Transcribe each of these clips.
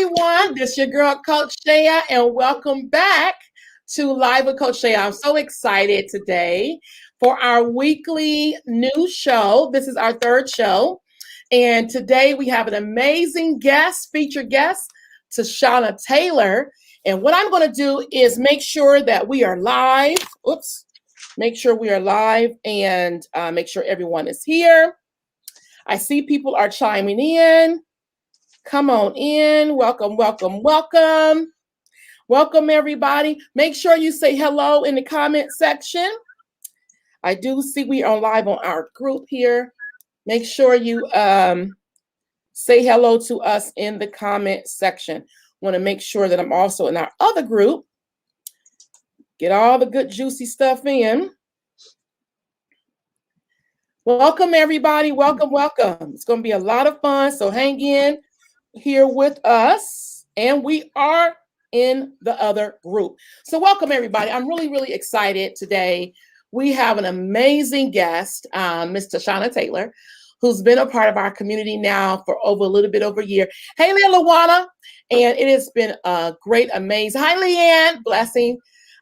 everyone. This is your girl, Coach Sheya, and welcome back to Live with Coach Sheya. I'm so excited today for our weekly news show. This is our third show, and today we have an amazing guest, featured guest, Tschanna Taylor. And what I'm going to do is make sure that we are live. Make sure we are live and make sure everyone is here. I see people are chiming in. Come on in. Welcome, welcome, welcome. Welcome, everybody. Make sure you say hello in the comment section. I do see we are live on our group here. Make sure you say hello to us in the comment section. Want to make sure that I'm also in our other group. Get all the good, juicy stuff in. Welcome, everybody. Welcome, welcome. It's going to be a lot of fun, so hang in here with us, and we are in the other group. So welcome, everybody. I'm really, really excited today. We have an amazing guest, Miss Tschanna Taylor, who's been a part of our community now for a little bit over a year. Hey, Luana, and it has been a great, amazing. Hi, Leanne, blessing.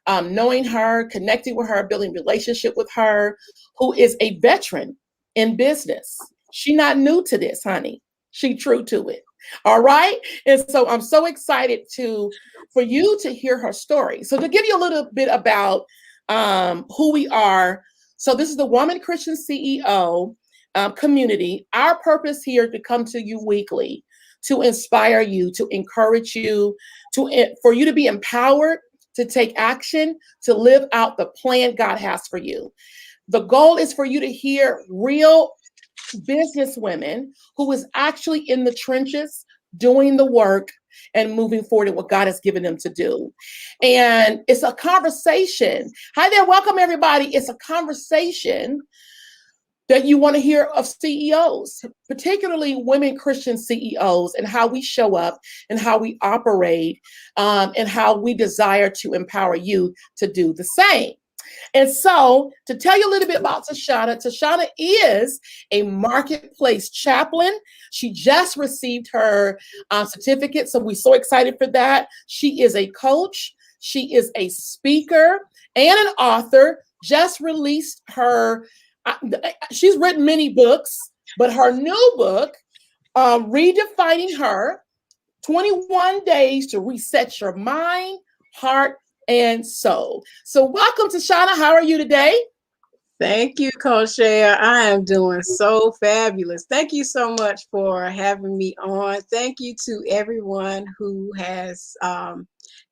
Knowing her, connecting with her, building relationship with her, who is a veteran in business. She not new to this, honey. She true to it. All right. And so I'm so excited for you to hear her story. So to give you a little bit about who we are. So this is the Woman Christian CEO community. Our purpose here is to come to you weekly, to inspire you, to encourage you, for you to be empowered, to take action, to live out the plan God has for you. The goal is for you to hear real business women who is actually in the trenches doing the work and moving forward in what God has given them to do. And it's a conversation. Hi there, welcome everybody. It's a conversation that you want to hear of CEOs, particularly women Christian CEOs, and how we show up and how we operate and how we desire to empower you to do the same. And so to tell you a little bit about Tschanna is a marketplace chaplain. She just received her certificate, so we're so excited for that. She is a coach. She is a speaker and an author. Just released she's written many books, but her new book, Redefining Her, 21 Days to Reset Your Mind, Heart, and Soul. So welcome to Tschanna. How are you today? Thank you, Coach Sheya. I am doing so fabulous. Thank you so much for having me on. Thank you to everyone who has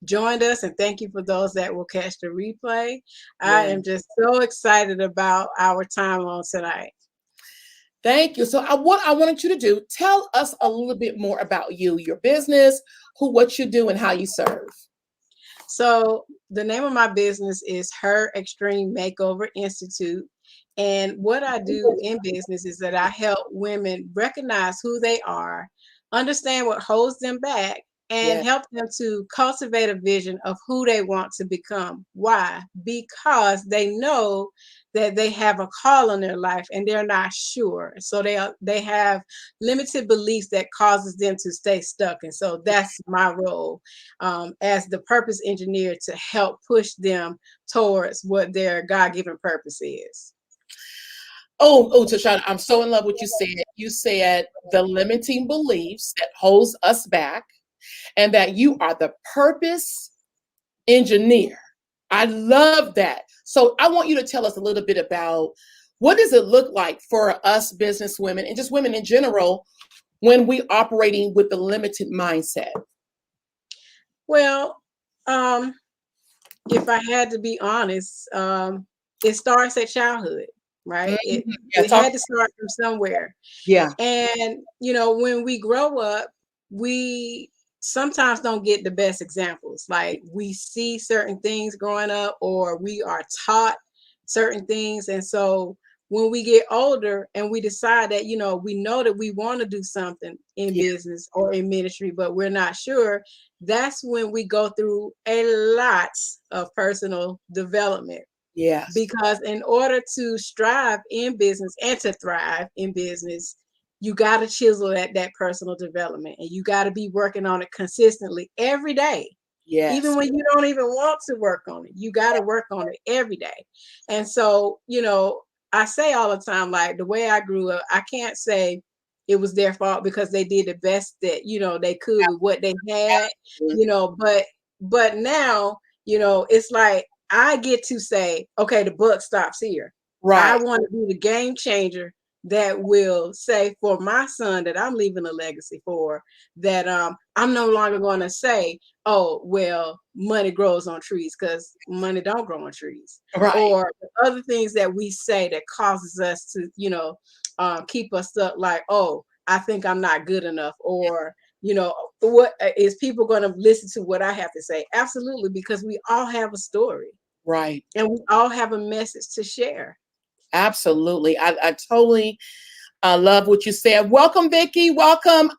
joined us, and thank you for those that will catch the replay. Yeah. I am just so excited about our time on tonight. Thank you. So what I wanted you to do, tell us a little bit more about you, your business, what you do, and how you serve. So the name of my business is Her Extreme Makeover Institute. And what I do in business is that I help women recognize who they are, understand what holds them back, and help them to cultivate a vision of who they want to become. Why? Because they know that they have a call on their life and they're not sure. So they have limited beliefs that causes them to stay stuck. And so that's my role as the purpose engineer, to help push them towards what their God-given purpose is. Oh, Tschanna, I'm so in love with what you said. You said the limiting beliefs that holds us back, and that you are the purpose engineer. I love that. So I want you to tell us a little bit about what does it look like for us business women and just women in general when we operating with the limited mindset? Well, if I had to be honest, it starts at childhood, right? Mm-hmm. It had to start from somewhere. Yeah. And, when we grow up, we sometimes don't get the best examples. Like, we see certain things growing up, or we are taught certain things. And so when we get older and we decide that, we know that we want to do something in business or in ministry, but we're not sure, that's when we go through a lot of personal development. Yes. Because in order to strive in business and to thrive in business, you got to chisel at that personal development, and you got to be working on it consistently every day. Yes. Even when you don't even want to work on it, you got to work on it every day. And so, I say all the time, like the way I grew up, I can't say it was their fault because they did the best that, they could with what they had, Absolutely. but now, it's like I get to say, okay, the buck stops here. I Right. want to be the game changer that will say for my son that I'm leaving a legacy for, that I'm no longer going to say, oh, well, money grows on trees, because money don't grow on trees. Right. Or other things that we say that causes us to, keep us stuck, like, oh, I think I'm not good enough, or, what is people going to listen to what I have to say? Absolutely, because we all have a story Right. and we all have a message to share. Absolutely. I totally love what you said. Welcome, Vicky. Welcome,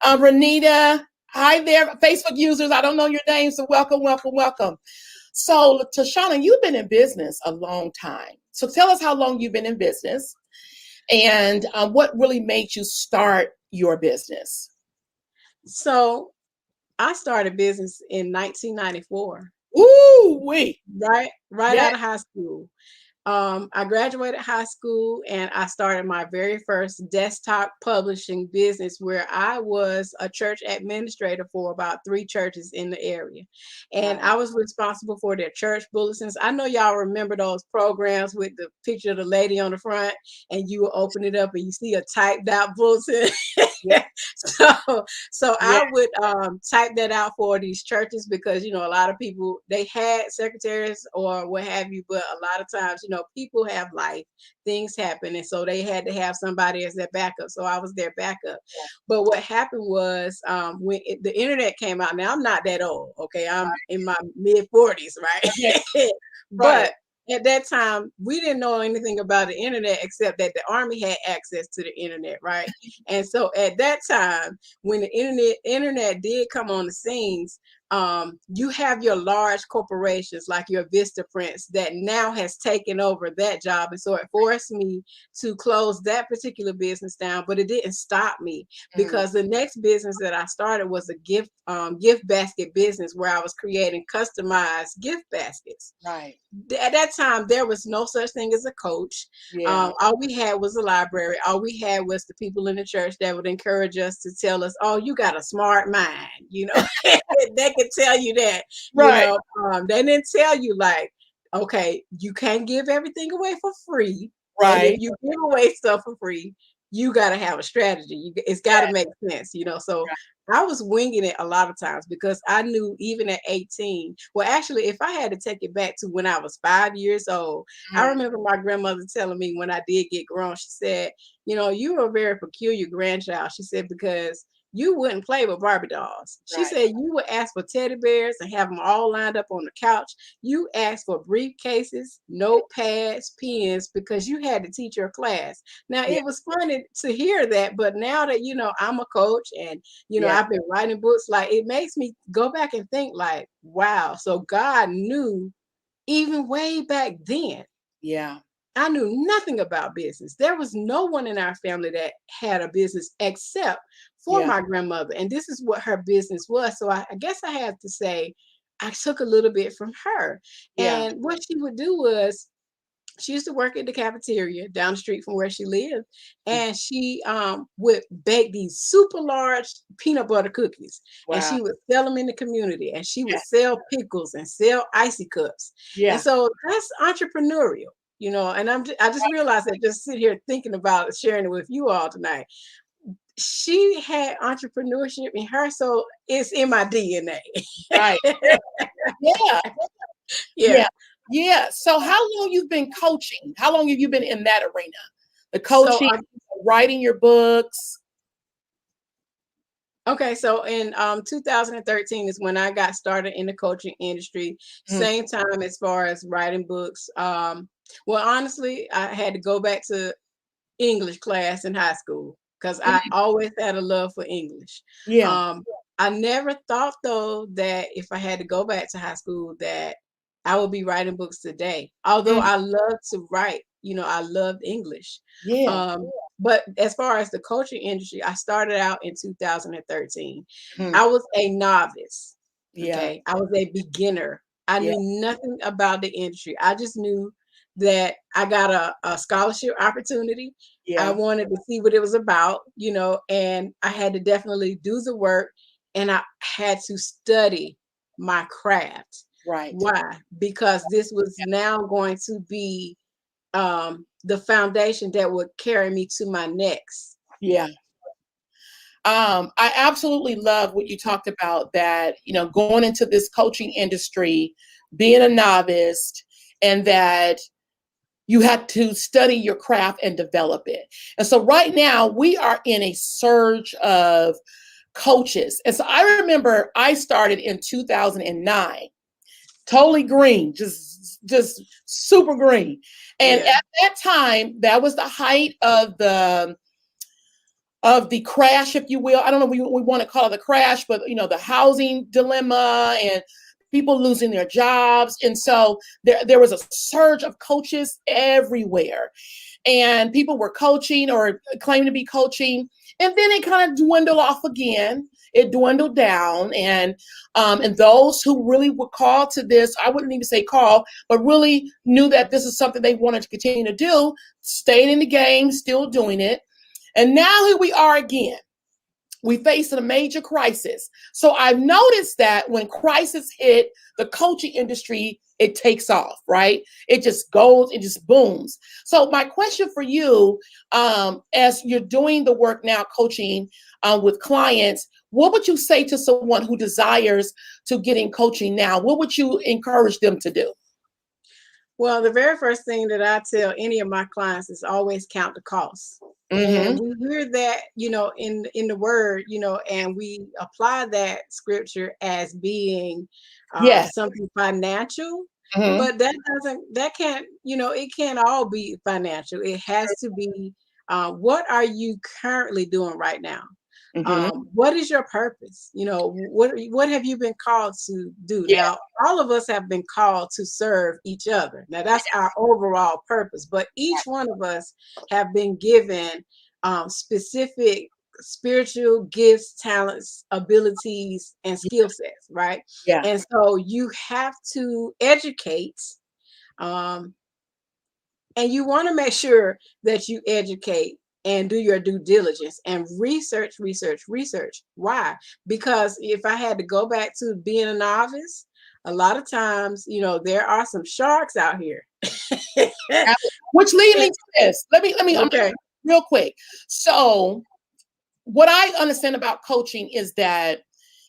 Renita. Hi there, Facebook users. I don't know your name, so welcome, welcome, welcome. So, Tschanna, you've been in business a long time. So, tell us how long you've been in business and what really made you start your business. So I started business in 1994, Ooh, wee. right Yeah. out of high school. I graduated high school and I started my very first desktop publishing business, where I was a church administrator for about 3 churches in the area. And Wow. I was responsible for their church bulletins. I know y'all remember those programs with the picture of the lady on the front, and you will open it up and you see a typed out bulletin. Yeah. so so Yeah. I would type that out for these churches, because a lot of people, they had secretaries or what have you, but a lot of times, people have life, things happen, and so they had to have somebody as their backup. So I was their backup. But what happened was, when the internet came out, now I'm not that old, okay, I'm in my mid 40s, Okay. right? Right. But at that time, we didn't know anything about the internet except that the army had access to the internet, right? And so at that time, when the internet did come on the scenes, you have your large corporations like your Vista Prince that now has taken over that job. And so it forced me to close that particular business down, but it didn't stop me, Mm, because the next business that I started was a gift basket business, where I was creating customized gift baskets. right. At that time, there was no such thing as a coach. Yeah. All we had was a library. All we had was the people in the church that would encourage us to tell us, "Oh, you got a smart mind." They could tell you that. Right. They didn't tell you, like, okay, you can't give everything away for free, and if Right. you give away stuff for free, you got to have a strategy. It's got to Yeah. make sense. So I was winging it a lot of times, because I knew even at 18. Well, actually, if I had to take it back to when I was 5 years old, I Mm, remember my grandmother telling me when I did get grown, she said, you were a very peculiar grandchild. She said, because you wouldn't play with Barbie dolls. She right. said you would ask for teddy bears and have them all lined up on the couch. You asked for briefcases, notepads, pens, because you had to teach your class. Now, Yeah. it was funny to hear that, but now that, I'm a coach, and Yeah. I've been writing books, like, it makes me go back and think, like, wow, so God knew even way back then. Yeah. I knew nothing about business. There was no one in our family that had a business except for Yeah. my grandmother. And this is what her business was. So I guess I have to say I took a little bit from her. Yeah. And what she would do was, she used to work at the cafeteria down the street from where she lived, Mm, and she would bake these super large peanut butter cookies, and wow. she would sell them in the community, and she Yeah. would sell pickles and sell icy cups. And Yeah. so that's entrepreneurial. And I just realized that, just sit here thinking about it, sharing it with you all tonight. She had entrepreneurship in her, so it's in my DNA. Right. Yeah. Yeah. Yeah. Yeah. So how long you've been coaching? How long have you been in that arena? The So coaching, writing your books. Okay, so in 2013 is when I got started in the coaching industry. Mm, Same time as far as writing books. Well, honestly, I had to go back to English class in high school, because I mm, always had a love for English. yeah. Um, I never thought, though, that if I had to go back to high school, that I would be writing books today. Although Mm, I love to write, I loved English. yeah. Um, But as far as the coaching industry, I started out in 2013. Mhm. I was a novice. Yeah, Okay. I was a beginner. I yeah, knew nothing about the industry. I just knew that I got a scholarship opportunity. I yeah, wanted to see what it was about, and I had to definitely do the work, and I had to study my craft. right. Why? Because this was now going to be the foundation that would carry me to my next. Yeah. I absolutely love what you talked about that, going into this coaching industry, being a novice, and that you had to study your craft and develop it. And so right now we are in a surge of coaches. And so I remember I started in 2009, totally green, just super green. And Yeah. at that time, that was the height of the crash, if you will. I don't know, we want to call it the crash, but the housing dilemma and people losing their jobs. And so there was a surge of coaches everywhere. And people were coaching or claiming to be coaching. And then it kind of dwindled off again. It dwindled down. And those who really were called to this, I wouldn't even say call, but really knew that this is something they wanted to continue to do, stayed in the game, still doing it. And now here we are again. We faced a major crisis. So I've noticed that when crisis hit the coaching industry, it takes off, right? It just goes, it just booms. So my question for you, as you're doing the work now, coaching with clients, what would you say to someone who desires to get in coaching now? What would you encourage them to do? Well, the very first thing that I tell any of my clients is always count the costs. And Mm-hmm. we hear that, in the word, and we apply that scripture as being Yes. something financial, Mm-hmm. but that can't, it can't all be financial. It has to be, what are you currently doing right now? Mm-hmm. What is your purpose? What have you been called to do? Yeah. Now, all of us have been called to serve each other. Now, that's our overall purpose, but each one of us have been given specific spiritual gifts, talents, abilities, and skill sets, right? Yeah. And so you have to educate, um, and you want to make sure that you educate and do your due diligence and research, research, research. Why? Because if I had to go back to being a novice, a lot of times, there are some sharks out here. Which lead me to this. I'm Okay. real quick. So what I understand about coaching is that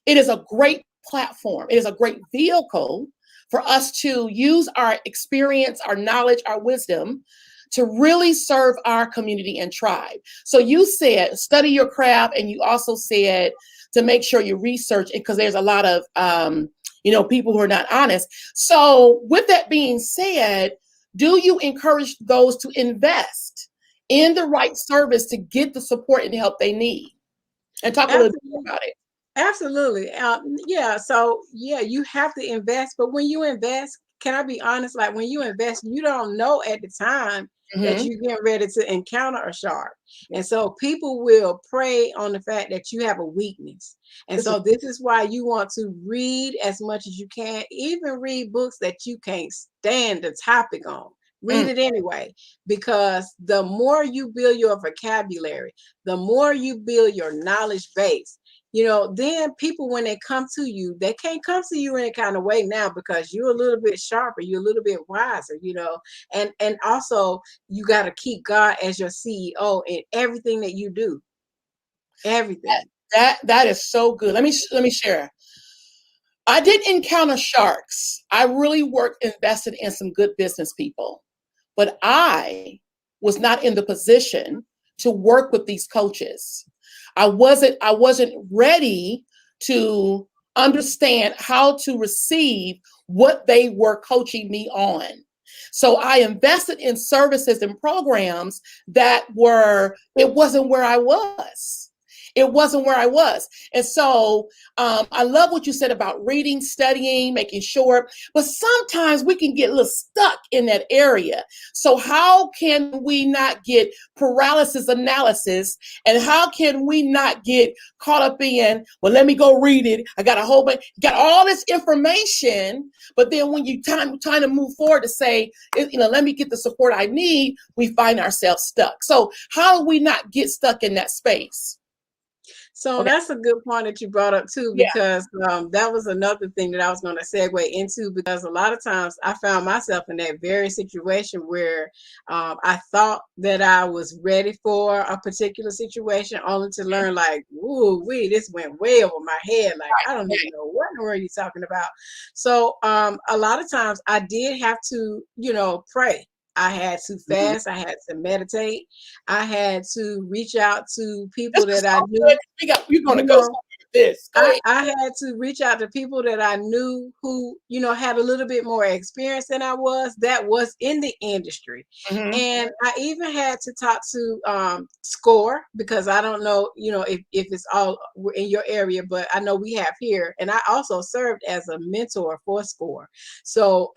it is a great platform. It is a great vehicle for us to use our experience, our knowledge, our wisdom to really serve our community and tribe. So you said study your craft, and you also said to make sure you research it because there's a lot of people who are not honest. So with that being said, do you encourage those to invest in the right service to get the support and the help they need? And talk a little bit more Absolutely. about it. Absolutely. Yeah. So, yeah, you have to invest. But when you invest, can I be honest? Like when you invest, you don't know at the time that Mhm. you're getting ready to encounter a shark. And so people will prey on the fact that you have a weakness. And This is so this is why you want to read as much as you can, even read books that you can't stand the topic on. Read mm, it anyway, because the more you build your vocabulary, the more you build your knowledge base, then people, when they come to you, they can't come to you in a kind of way now because you're a little bit sharper, you're a little bit wiser, and also you got to keep God as your CEO in everything that you do, everything. that is so good. Let me share. I didn't encounter sharks. I really worked invested in some good business people, but I was not in the position to work with these coaches. I wasn't ready to understand how to receive what they were coaching me on. So I invested in services and programs it wasn't where I was. it wasn't where I was. And so I love what you said about reading, studying, making sure, but sometimes we can get a little stuck in that area. So how can we not get paralysis analysis, and how can we not get caught up in, well, let me go read it. I got a whole bunch, got all this information, but then when you trying to move forward to say, let me get the support I need, we find ourselves stuck. So how do we not get stuck in that space? So Okay. that's a good point that you brought up too, Yeah. because that was another thing that I was going to segue into, because a lot of times I found myself in that very situation where I thought that I was ready for a particular situation, only to learn like, ooh, this went way over my head. Like, I don't even know what in the world you're talking about. So a lot of times I did have to, pray. I had to fast. I had to meditate. I had to reach out to This people is that I so knew. good. You're going to You go know, somewhere with this. Go ahead. I had to reach out to people that I knew who, had a little bit more experience than I was, that was in the industry. Mm-hmm. And I even had to talk to SCORE, because I don't know, if it's all in your area, but I know we have here. And I also served as a mentor for SCORE. So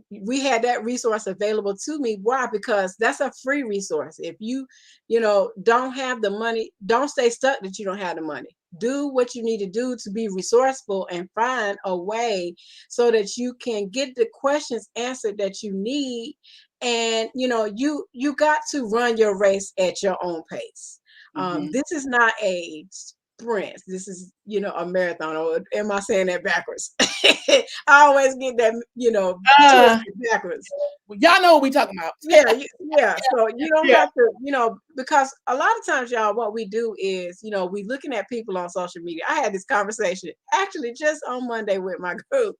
we had that resource available to me. Why? Because that's a free resource. If you don't have the money, don't stay stuck that you don't have the money. Do what you need to do to be resourceful and find a way so that you can get the questions answered that you need. And you got to run your race at your own pace. Mm-hmm. This is not a sprint. This is a marathon. Or am I saying that backwards? I always get that twisted backwards. Y'all know what we talking about. Yeah. So you don't Yeah. have to, because a lot of times, y'all, what we do is, we looking at people on social media. I had this conversation actually just on Monday with my group.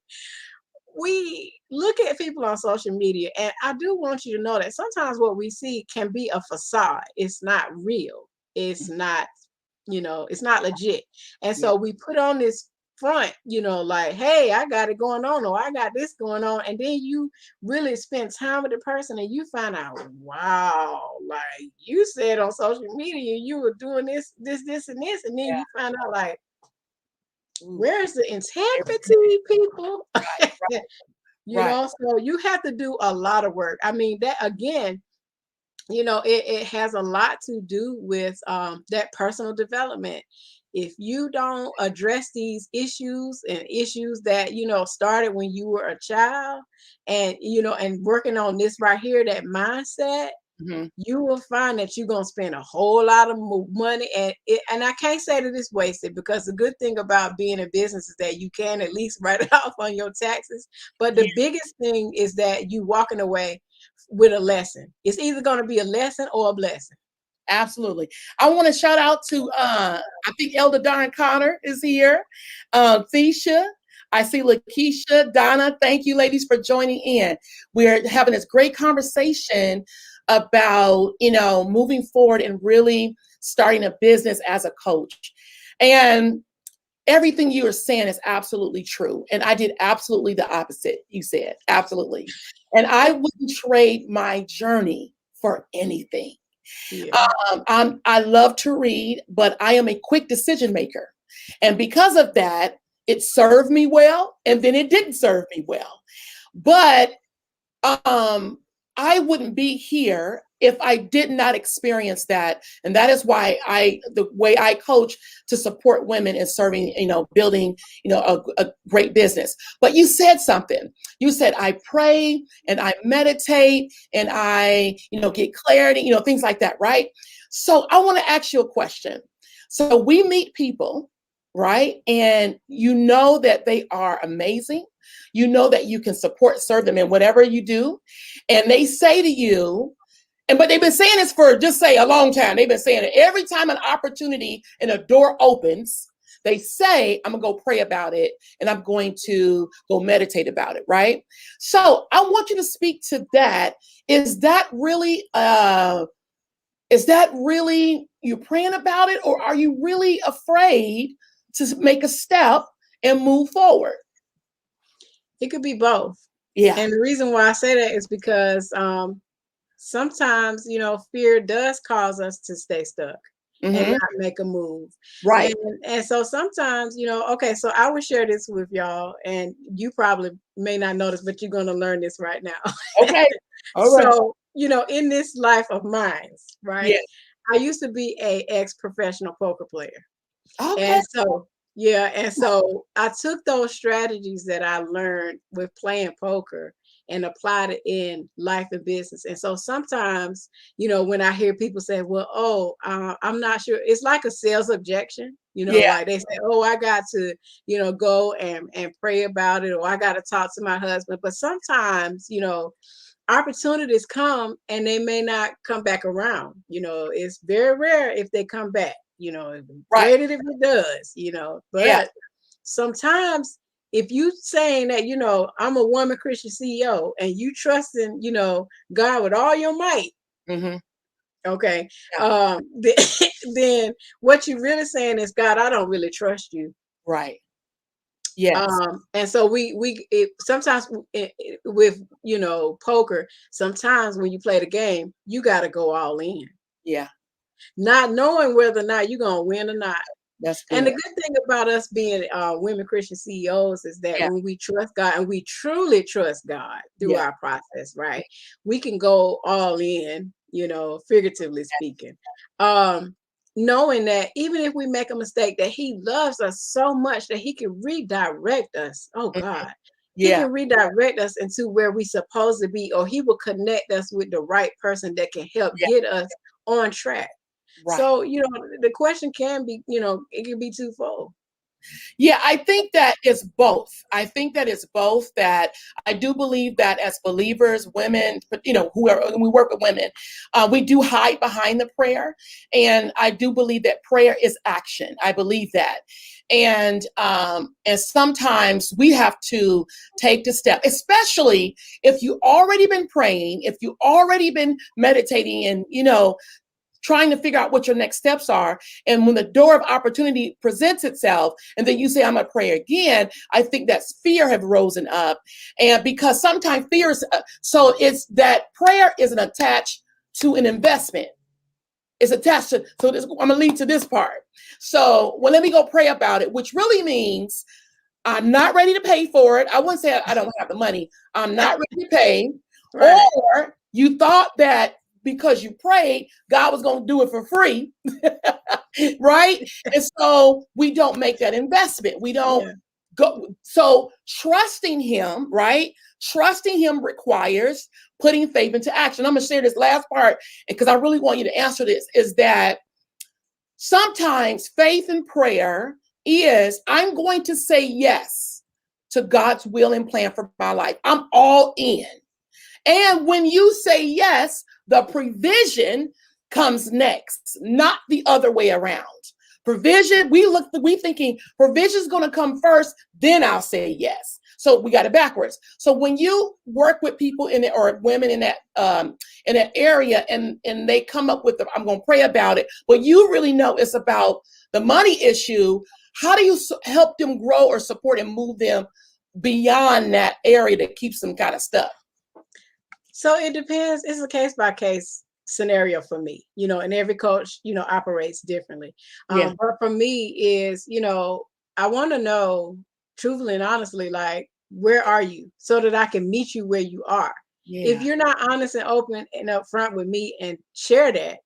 We look at people on social media, and I do want you to know that sometimes what we see can be a facade. It's not real. It's not, it's not legit. And Yeah. so we put on this front, like, hey, I got it going on, or I got this going on. And then you really spend time with the person and you find out, wow, like you said on social media, you were doing this, and this. And then you find out, like, Ooh, where's the everything. integrity, people? Right. Right. So you have to do a lot of work. I mean, that again, it has a lot to do with that personal development. If you don't address these issues, and issues that started when you were a child, and and working on this right here, that mindset, Mm-hmm. you will find that you're going to spend a whole lot of money. And I can't say that it's wasted, because the good thing about being in business is that you can at least write it off on your taxes. But Yeah. the biggest thing is that you walking away with a lesson. It's either going to be a lesson or a blessing. Absolutely. I want to shout out to I think Elder Don Connor is here. Thesha. I see Lakeisha, Donna. Thank you, ladies, for joining in. We're having this great conversation about, moving forward and really starting a business as a coach. And everything you are saying is absolutely true. And I did absolutely the opposite. You said absolutely. And I wouldn't trade my journey for anything. Yeah. I love to read, but I am a quick decision maker. And because of that, it served me well, and then it didn't serve me well. But I wouldn't be here if I did not experience that. And that is why the way I coach to support women is serving, building, a great business. But you said something. You said, I pray and I meditate and I, get clarity, things like that, right? So I want to ask you a question. So we meet people, right? And you know that they are amazing. You know that you can serve them in whatever you do. And they say to you, but they've been saying this for just say a long time. They've been saying it every time an opportunity and a door opens. They say, I'm gonna go pray about it and I'm going to go meditate about it, right? So I want you to speak to that. Is that really you praying about it, or are you really afraid to make a step and move forward? It could be both. Yeah. And the reason why I say that is because sometimes, fear does cause us to stay stuck. and Mhm. not make a move. Right. And so sometimes, okay, so I will share this with y'all, and you probably may not notice, but you're going to learn this right now. Okay. All right. So, in this life of mine, right? Yeah. I used to be a ex-professional poker player. Okay. And so, yeah, and so I took those strategies that I learned with playing poker and applied it in life and business. And so sometimes, when I hear people say, well, oh, I'm not sure, it's like a sales objection, Yeah. like they say, oh, I got to, go and pray about it, or I got to talk to my husband. But sometimes, opportunities come and they may not come back around. It's very rare if they come back, Right. great if it does, Yeah. but sometimes if you saying that, I'm a woman Christian CEO and you trusting, God with all your might, Mhm. okay, Yeah. then what you really saying is, God, I don't really trust you. Right. Yes. And so sometimes with poker, sometimes when you play the game, you got to go all in, Yeah. not knowing whether or not you're gonna win or not. That's And the good. good thing about us being women Christian CEOs is that Yeah. when we trust God and we truly trust God through Yeah. our process, right? We can go all in, figuratively speaking. Um, Knowing that even if we make a mistake, that He loves us so much that He can redirect us. Oh Mhm. God. He Yeah. can redirect us into where we supposed to be, or He will connect us with the right person that can help Yeah. get us on track. Right. So, the question can be, it can be twofold. Yeah, I think that it's both. I think that it's both. That I do believe that as believers, women, but when we work with women, we do hide behind the prayer, and I do believe that prayer is action. I believe that, and sometimes we have to take the step, especially if you already been praying, if you already been meditating, and trying to figure out what your next steps are. And when the door of opportunity presents itself, and then you say, I'm going to pray again, I think that's fear have risen up. And because sometimes fear is, so it's that prayer isn't attached to an investment. It's attached to, so this, I'm going to lead to this part. So, well, let me go pray about it, which really means I'm not ready to pay for it. I wouldn't say I don't have the money. I'm not ready to pay. Right. Or you thought that because you prayed, God was going to do it for free. Right? And so we don't make that investment. We don't Yeah. go. So trusting Him, right? Trusting Him requires putting faith into action. I'm going to share this last part because I really want you to answer this, is that sometimes faith and prayer is, I'm going to say yes to God's will and plan for my life. I'm all in. And when you say yes, the provision comes next, not the other way around. Provision, we thinking provision is going to come first, then I'll say yes. So we got it backwards. So when you work with people in it, or women in that area, and they come up with I'm going to pray about it, but you really know it's about the money issue. How do you help them grow or support and move them beyond that area that keeps them kind of stuck? So it depends. It's a case by case scenario for me, and every coach, operates differently. Yeah. But for me is, I want to know truthfully and honestly, like, where are you so that I can meet you where you are. If Yeah. you're not honest and open and upfront with me and share that,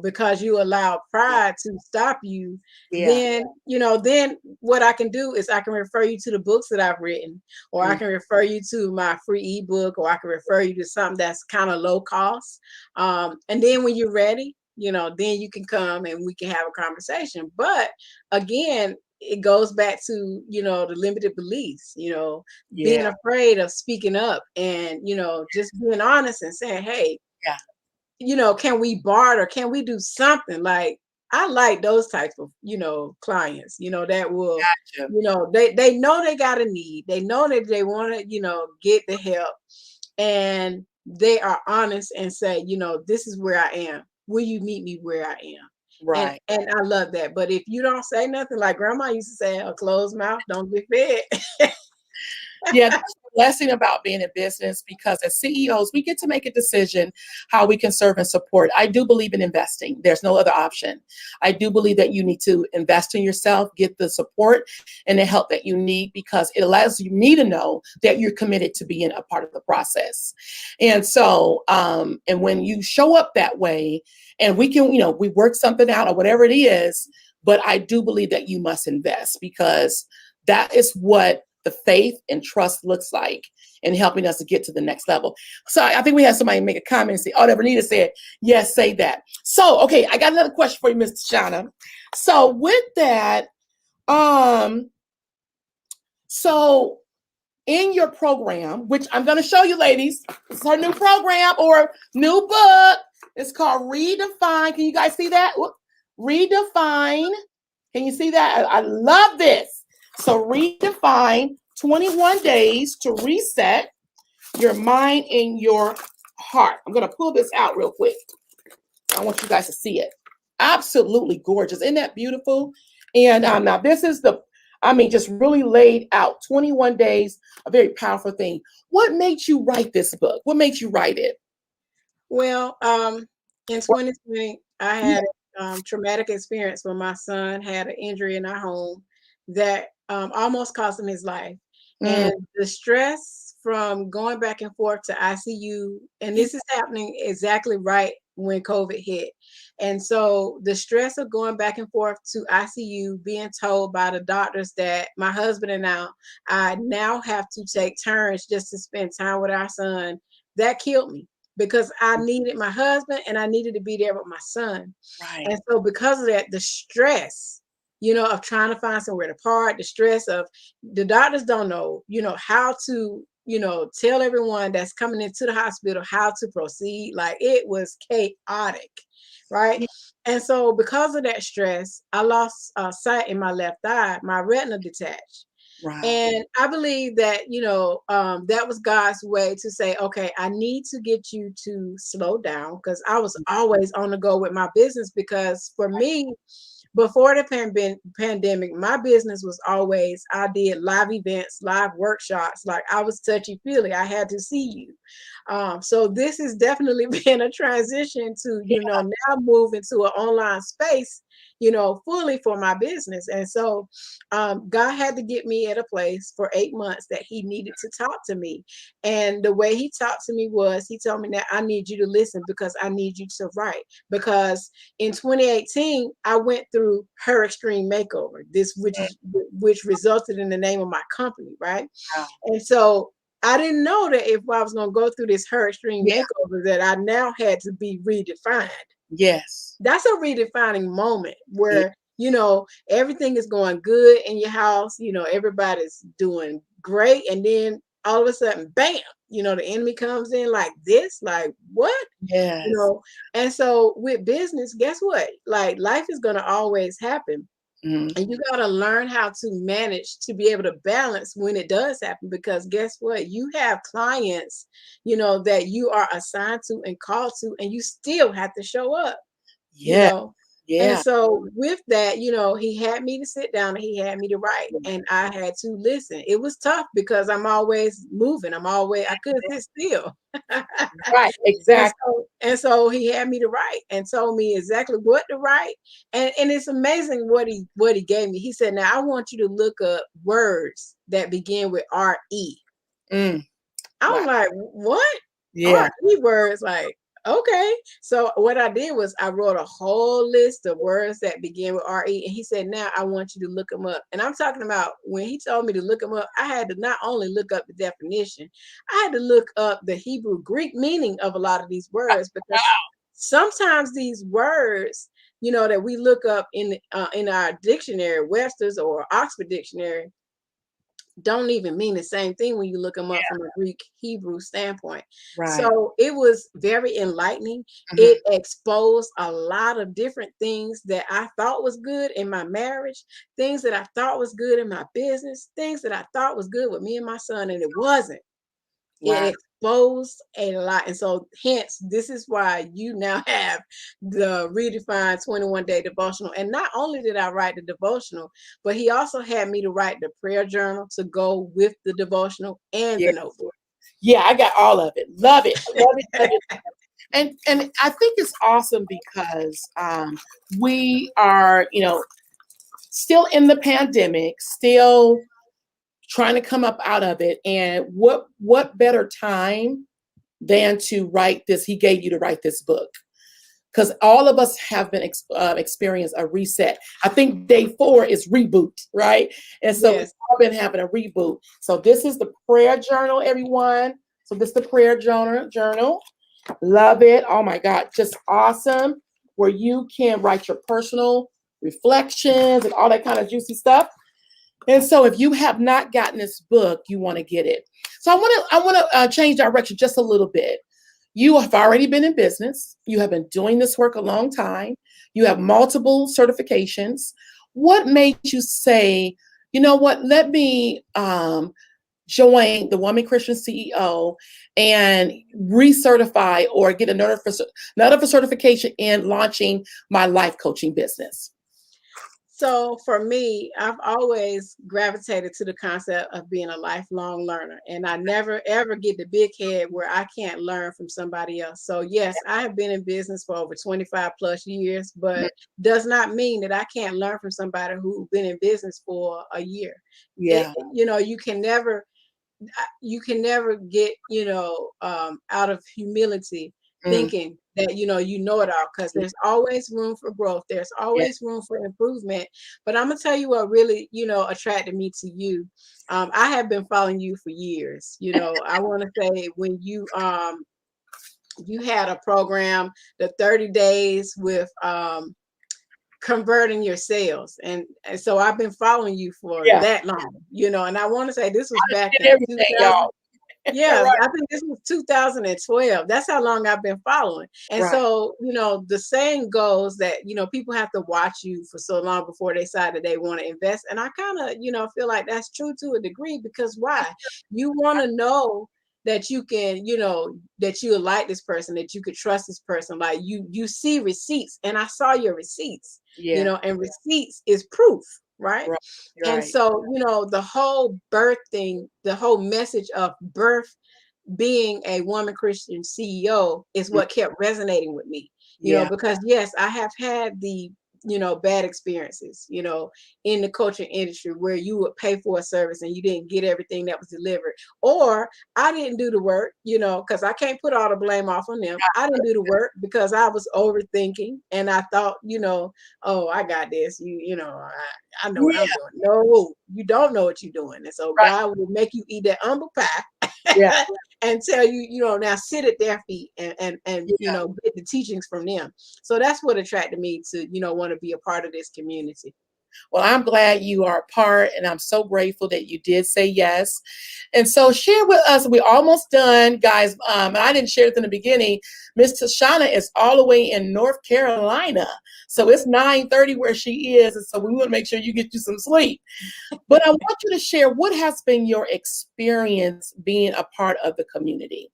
because you allow Yeah. pride to stop you, Yeah. then what I can do is I can refer you to the books that I've written, or I Mm. can refer you to my free ebook, or I can refer you to something that's kind of low cost. And then when you're ready, then you can come and we can have a conversation. But again, it goes back to, the limited beliefs, being Yeah. afraid of speaking up, and, just being honest and saying, hey, Yeah. can we barter? Can we do something? Like, I like those types of, clients, that will, Gotcha. they know they got a need. They know that they want to, get the help, and they are honest and say, this is where I am. Will you meet me where I am? And Right. and I love that. But if you don't say nothing, like grandma used to say, a closed mouth don't get fed. Yeah. blessing about being in business because as CEOs, we get to make a decision how we can serve and support. I do believe in investing. There's no other option. I do believe that you need to invest in yourself, get the support and the help that you need because it allows me to know that you're committed to being a part of the process. And so, and when you show up that way and we can, we work something out or whatever it is, but I do believe that you must invest because that is what the faith and trust looks like in helping us to get to the next level. So I think we had somebody make a comment and say, oh, Renita said, yes, say that. So, okay, I got another question for you, Ms. Tschanna. So with that, so in your program, which I'm going to show you, ladies, it's her new program or new book. It's called Redefine. Can you guys see that? Redefine. Can you see that? I love this. So Redefine 21 days to reset your mind and your heart. I'm going to pull this out real quick. I want you guys to see it. Absolutely gorgeous. Isn't that beautiful? And now this is just really laid out 21 days, a very powerful thing. What made you write this book? What made you write it? Well, in 2020, I had a traumatic experience when my son had an injury in our home that almost cost him his life. And the stress from going back and forth to ICU, and this is happening exactly right when COVID hit. And so the stress of going back and forth to ICU, being told by the doctors that my husband and I now have to take turns just to spend time with our son, that killed me because I needed my husband and I needed to be there with my son. Right. And so because of that, the stress, of trying to find somewhere to park, the stress of the doctors don't know, how to, tell everyone that's coming into the hospital how to proceed. Like it was chaotic, right? And so because of that stress, I lost sight in my left eye, my retina detached. Wow. And I believe that, that was God's way to say, okay, I need to get you to slow down because I was always on the go with my business because for me, before the pandemic, my business was always, I did live events, live workshops. Like I was touchy feely. I had to see you. So this has definitely been a transition to, now move into an online space, fully for my business. And so God had to get me at a place for 8 months that he needed to talk to me. And the way he talked to me was he told me that I need you to listen because I need you to write. Because in 2018, I went through Her Extreme Makeover, which resulted in the name of my company, right? Wow. And so I didn't know that if I was going to go through this Her Extreme Makeover, that I now had to be redefined. Yes. That's a redefining moment where, everything is going good in your house, everybody's doing great. And then all of a sudden, bam, the enemy comes in like this, like what? Yes. And so with business, guess what? Like life is going to always happen. And you got to learn how to manage to be able to balance when it does happen, because guess what? You have clients, that you are assigned to and called to, and you still have to show up, Yeah. And so with that, he had me to sit down and he had me to write and I had to listen. It was tough because I'm always moving. I couldn't sit still. Right, exactly. And so he had me to write and told me exactly what to write. And it's amazing what he gave me. He said, now I want you to look up words that begin with R-E. I was like, what? Yeah. R-E words, like, okay. So what I did was I wrote a whole list of words that begin with R-E. And he said, now I want you to look them up. And I'm talking about when he told me to look them up, I had to not only look up the definition, I had to look up the Hebrew Greek meaning of a lot of these words, because sometimes these words, that we look up in our dictionary, Webster's or Oxford Dictionary, don't even mean the same thing when you look them up from a Greek Hebrew standpoint. Right. So it was very enlightening. It exposed a lot of different things that I thought was good in my marriage, things that I thought was good in my business, things that I thought was good with me and my son, and it wasn't. It exposed a lot. And so hence, this is why you now have the redefined 21-day devotional. And not only did I write the devotional, but he also had me to write the prayer journal to go with the devotional and Yeah. the notebook. Yeah, I got all of it. Love it. Love it. Love it. And I think it's awesome because we are, still in the pandemic, still trying to come up out of it. And what better time than to write this? He gave you to write this book because all of us have been experienced a reset. I think day 4 is reboot, right? And so we've Yes. all been having a reboot. So this is the prayer journal, everyone. So this is the prayer journal. Love it. Oh my God, just awesome. Where you can write your personal reflections and all that kind of juicy stuff. And so if you have not gotten this book, you want to get it. So I want to change direction just a little bit. You have already been in business. You have been doing this work a long time. You have multiple certifications. What made you say, you know what, let me join the Woman Christian CEO and recertify or get another certification in launching my life coaching business? So for me, I've always gravitated to the concept of being a lifelong learner. And I never ever get the big head where I can't learn from somebody else. So yes, I have been in business for over 25 plus years, but does not mean that I can't learn from somebody who's been in business for a year. Yeah. You can never get, out of humility Mm, thinking that, you know it all, because there's always room for growth. There's yeah. always room for improvement. But I'm going to tell you what really, attracted me to you. I have been following you for years. I want to say when you had a program, the 30 days with, converting your sales. And so I've been following you for Yeah. that long, and I want to say this was back Did in everything, 2000. y'all. Yeah, Right. I think this was 2012. That's how long I've been following. And Right. so, the saying goes that, people have to watch you for so long before they decide that they want to invest. And I kind of, feel like that's true to a degree, because why? You want to know that you can, that you like this person, that you could trust this person. Like you see receipts, and I saw your receipts, Yeah. and receipts is proof, right? Right. And Right. so, the whole birth thing, the whole message of birth being a woman Christian CEO is Mm, what kept resonating with me, yeah. because yes, I have had the, bad experiences, in the coaching industry where you would pay for a service and you didn't get everything that was delivered, or I didn't do the work, because I can't put all the blame off on them. I didn't do the work because I was overthinking and I thought, oh, I got this, I know what Yeah. I'm doing. No, you don't know what you're doing. And so Right. God will make you eat that humble Yeah. pie and tell you, now sit at their feet and Yeah. get the teachings from them. So that's what attracted me to, want to be a part of this community. Well, I'm glad you are a part, and I'm so grateful that you did say yes. And so share with us, we're almost done, guys. And I didn't share it in the beginning. Miss Tschanna is all the way in North Carolina. So it's 9:30 where she is. And so we want to make sure you get you some sleep. But I want you to share what has been your experience being a part of the community.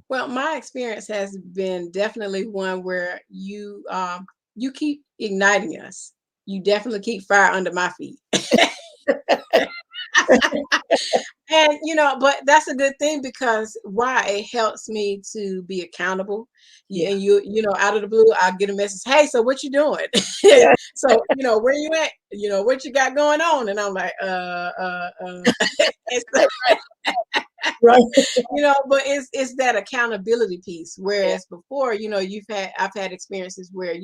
Well, my experience has been definitely one where you keep igniting us. You definitely keep fire under my feet. And but that's a good thing, because why? It helps me to be accountable. Yeah. And out of the blue, I'll get a message. Hey, so what you doing? Yeah. So, where you at? What you got going on? And I'm like, And so, Right. but it's that accountability piece. Yeah. Whereas before, I've had experiences where,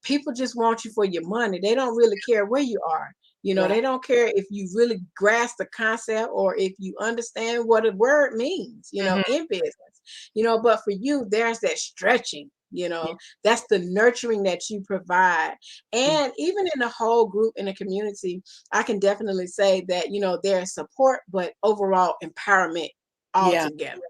people just want you for your money. They don't really care where you are. Right. They don't care if you really grasp the concept or if you understand what a word means, Mhm. in business. But for you, there's that stretching, Yeah. that's the nurturing that you provide. Mhm. And even in the whole group, in the community, I can definitely say that, there's support, but overall empowerment Yeah. altogether.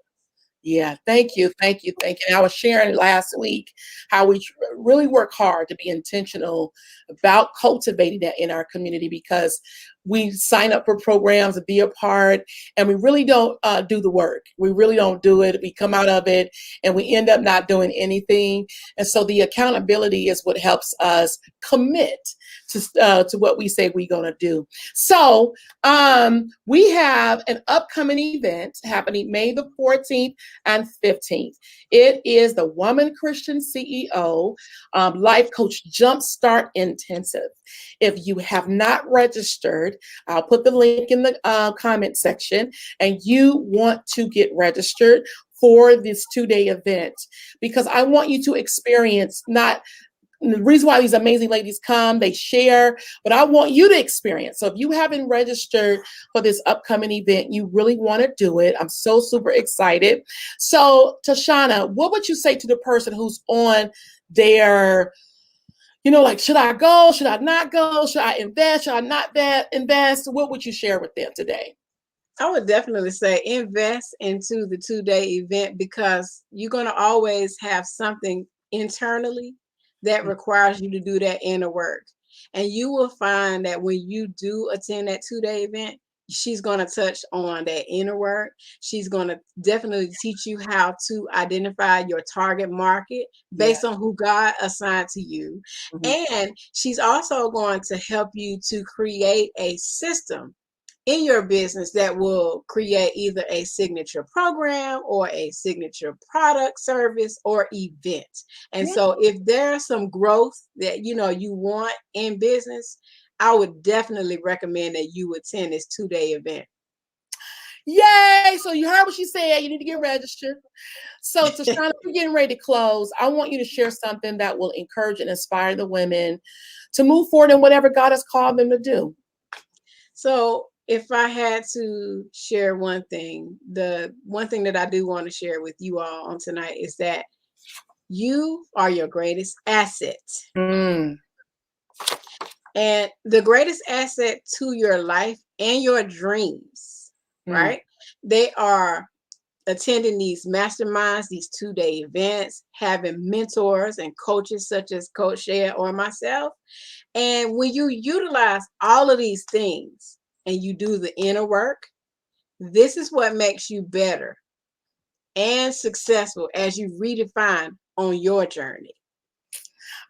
Yeah, thank you, thank you, thank you. And I was sharing last week how we really work hard to be intentional about cultivating that in our community because we sign up for programs and be a part, and we really don't do the work. We really don't do it. We come out of it and we end up not doing anything. And so the accountability is what helps us commit to what we say we're going to do. So we have an upcoming event happening May the 14th and 15th. It is the Woman Christian CEO Life Coach Jumpstart Intensive. If you have not registered, I'll put the link in the comment section, and you want to get registered for this 2-day event, because I want you to experience not the reason why these amazing ladies come, they share, but I want you to experience. So if you haven't registered for this upcoming event, you really want to do it. I'm so super excited. So Tschanna, what would you say to the person who's on their, like, should I go? Should I not go? Should I invest? Should I not invest? What would you share with them today? I would definitely say invest into the 2-day event, because you're going to always have something internally that requires you to do that inner work. And you will find that when you do attend that 2-day event, she's going to touch on that inner work. She's going to definitely teach you how to identify your target market based on who God assigned to you. And she's also going to help you to create a system in your business that will create either a signature program or a signature product, service, or event. And so if there's some growth that you want in business, I would definitely recommend that you attend this 2-day event. Yay! So you heard what she said. You need to get registered. So Tschanna, we're getting ready to close. I want you to share something that will encourage and inspire the women to move forward in whatever God has called them to do. So if I had to share one thing, the one thing that I do want to share with you all on tonight is that you are your greatest asset. And the greatest asset to your life and your dreams, right? They are attending these masterminds, these 2-day events, having mentors and coaches such as Coach Sheya or myself. And when you utilize all of these things and you do the inner work, this is what makes you better and successful as you redefine on your journey.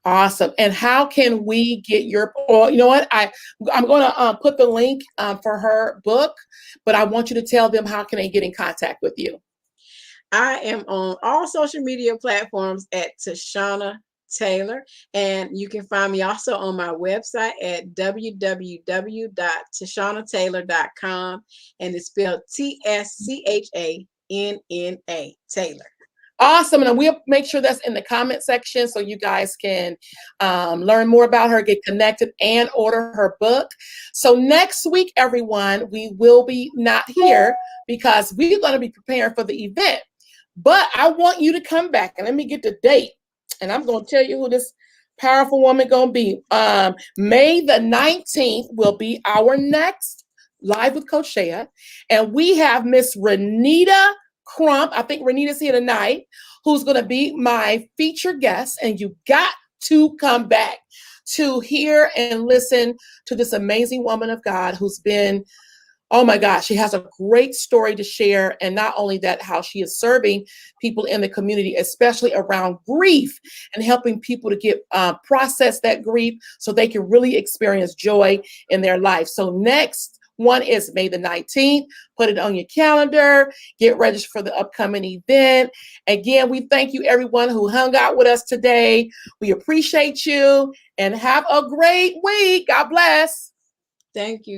Awesome. And how can we get your, well, you know what? I'm going to put the link for her book, but I want you to tell them how can they get in contact with you. I am on all social media platforms at Tschanna Taylor, and you can find me also on my website at www.tschannataylor.com, and it's spelled TSCHANNA Taylor. Awesome. And we'll make sure that's in the comment section so you guys can learn more about her, get connected, and order her book. So next week, everyone, we will be not here because we're going to be preparing for the event. But I want you to come back, and let me get the date. And I'm going to tell you who this powerful woman going to be. May the 19th will be our next Live with Coach Sheya. And we have Miss Renita Crump, I think Renita's here tonight, who's going to be my featured guest. And you got to come back to hear and listen to this amazing woman of God who's been, oh my gosh, she has a great story to share. And not only that, how she is serving people in the community, especially around grief, and helping people to get process that grief so they can really experience joy in their life. So next one is May the 19th. Put it on your calendar. Get registered for the upcoming event. Again, we thank you, everyone who hung out with us today. We appreciate you and have a great week. God bless. Thank you.